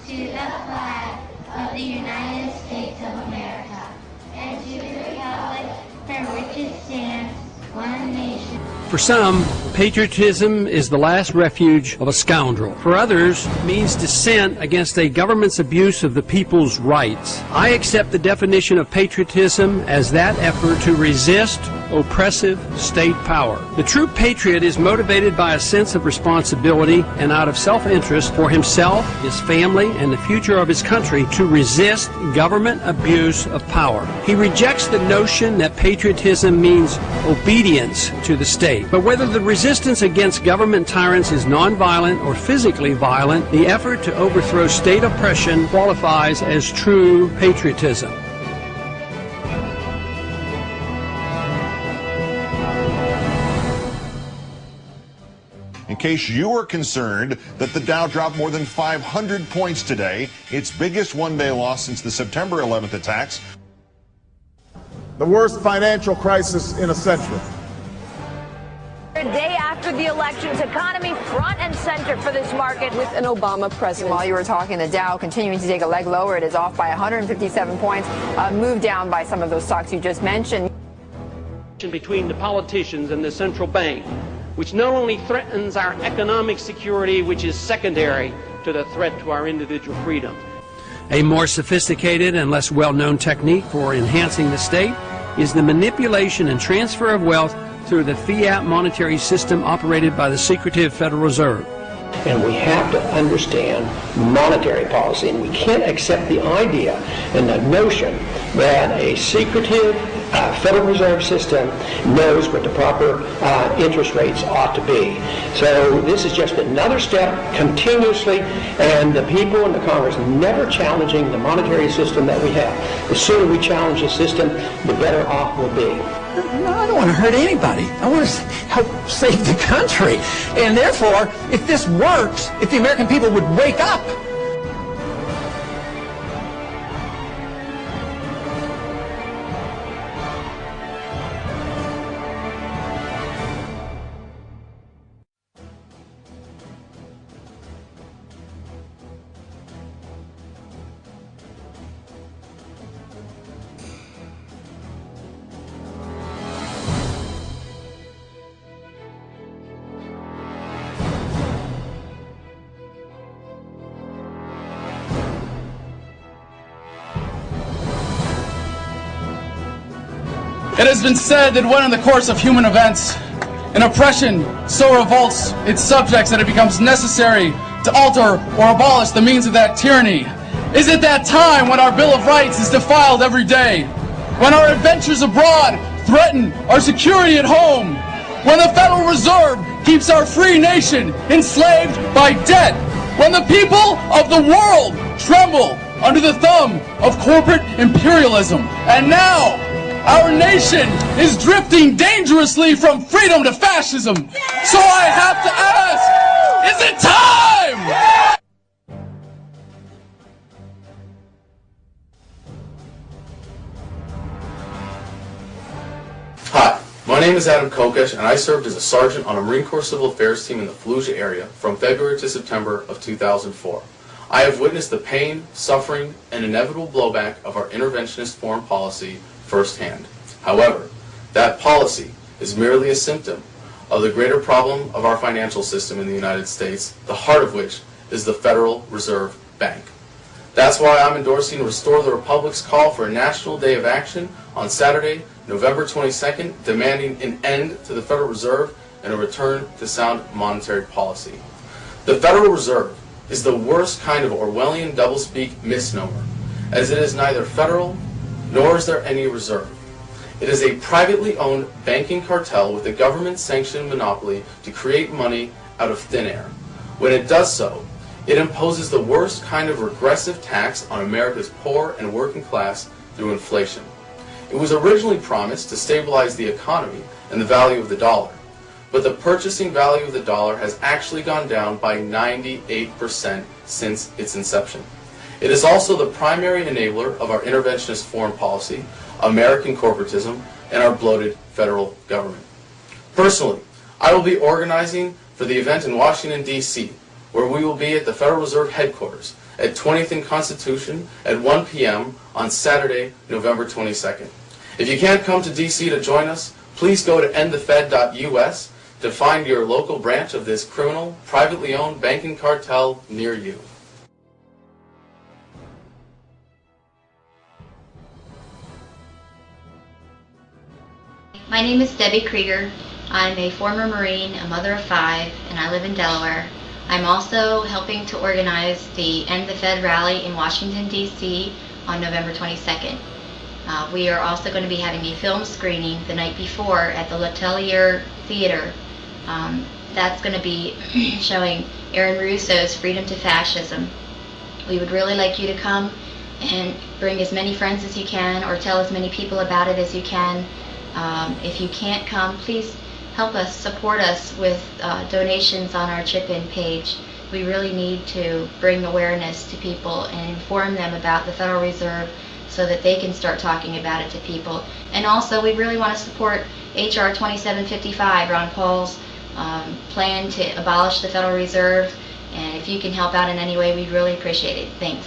to the flag of the United States of America, and to the republic for which it stands, one nation. For some, patriotism is the last refuge of a scoundrel. For others, it means dissent against a government's abuse of the people's rights. I accept the definition of patriotism as that effort to resist oppressive state power. The true patriot is motivated by a sense of responsibility and out of self-interest for himself, his family, and the future of his country to resist government abuse of power. He rejects the notion that patriotism means obedience to the state. But whether the resistance against government tyrants is nonviolent or physically violent, the effort to overthrow state oppression qualifies as true patriotism. In case you were concerned that the Dow dropped more than 500 points today, its biggest one-day loss since the September 11th attacks. The worst financial crisis in a century. A day after the election's economy front and center for this market with an Obama president. While you were talking, the Dow continuing to take a leg lower. It is off by 157 points, moved down by some of those stocks you just mentioned. Between the politicians and the central bank, which not only threatens our economic security, which is secondary to the threat to our individual freedom. A more sophisticated and less well-known technique for enhancing the state is the manipulation and transfer of wealth through the fiat monetary system operated by the secretive Federal Reserve. And we have to understand monetary policy, and we can't accept the idea and the notion that a secretive Federal Reserve system knows what the proper interest rates ought to be. So this is just another step continuously, and the people in the Congress never challenging the monetary system that we have. The sooner we challenge the system, the better off we'll be. No, I don't want to hurt anybody. I want to help save the country. And therefore, if this works, if the American people would wake up. It has been said that when in the course of human events, an oppression so revolts its subjects that it becomes necessary to alter or abolish the means of that tyranny. Is it that time when our Bill of Rights is defiled every day? When our adventures abroad threaten our security at home? When the Federal Reserve keeps our free nation enslaved by debt? When the people of the world tremble under the thumb of corporate imperialism? And now, our nation is drifting dangerously from freedom to fascism. So I have to ask, is it time? Hi, my name is Adam Kokesh, and I served as a sergeant on a Marine Corps Civil Affairs team in the Fallujah area from February to September of 2004. I have witnessed the pain, suffering, and inevitable blowback of our interventionist foreign policy firsthand. However, that policy is merely a symptom of the greater problem of our financial system in the United States, the heart of which is the Federal Reserve Bank. That's why I'm endorsing Restore the Republic's call for a National Day of Action on Saturday, November 22nd, demanding an end to the Federal Reserve and a return to sound monetary policy. The Federal Reserve is the worst kind of Orwellian doublespeak misnomer, as it is neither federal nor is there any reserve. It is a privately owned banking cartel with a government-sanctioned monopoly to create money out of thin air. When it does so, it imposes the worst kind of regressive tax on America's poor and working class through inflation. It was originally promised to stabilize the economy and the value of the dollar, but the purchasing value of the dollar has actually gone down by 98% since its inception. It is also the primary enabler of our interventionist foreign policy, American corporatism, and our bloated federal government. Personally, I will be organizing for the event in Washington, D.C., where we will be at the Federal Reserve headquarters at 20th and Constitution at 1 p.m. on Saturday, November 22nd. If you can't come to D.C. to join us, please go to endthefed.us to find your local branch of this criminal, privately owned banking cartel near you. My name is Debbie Krieger. I'm a former Marine, a mother of 5, and I live in Delaware. I'm also helping to organize the End the Fed rally in Washington, D.C. on November 22nd. We are also going to be having a film screening the night before at the L'Atelier Theater. That's going to be showing Aaron Russo's Freedom to Fascism. We would really like you to come and bring as many friends as you can, or tell as many people about it as you can. If you can't come, please help us, support us with donations on our chip-in page. We really need to bring awareness to people and inform them about the Federal Reserve so that they can start talking about it to people. And also, we really want to support H.R. 2755, Ron Paul's plan to abolish the Federal Reserve. And if you can help out in any way, we'd really appreciate it. Thanks.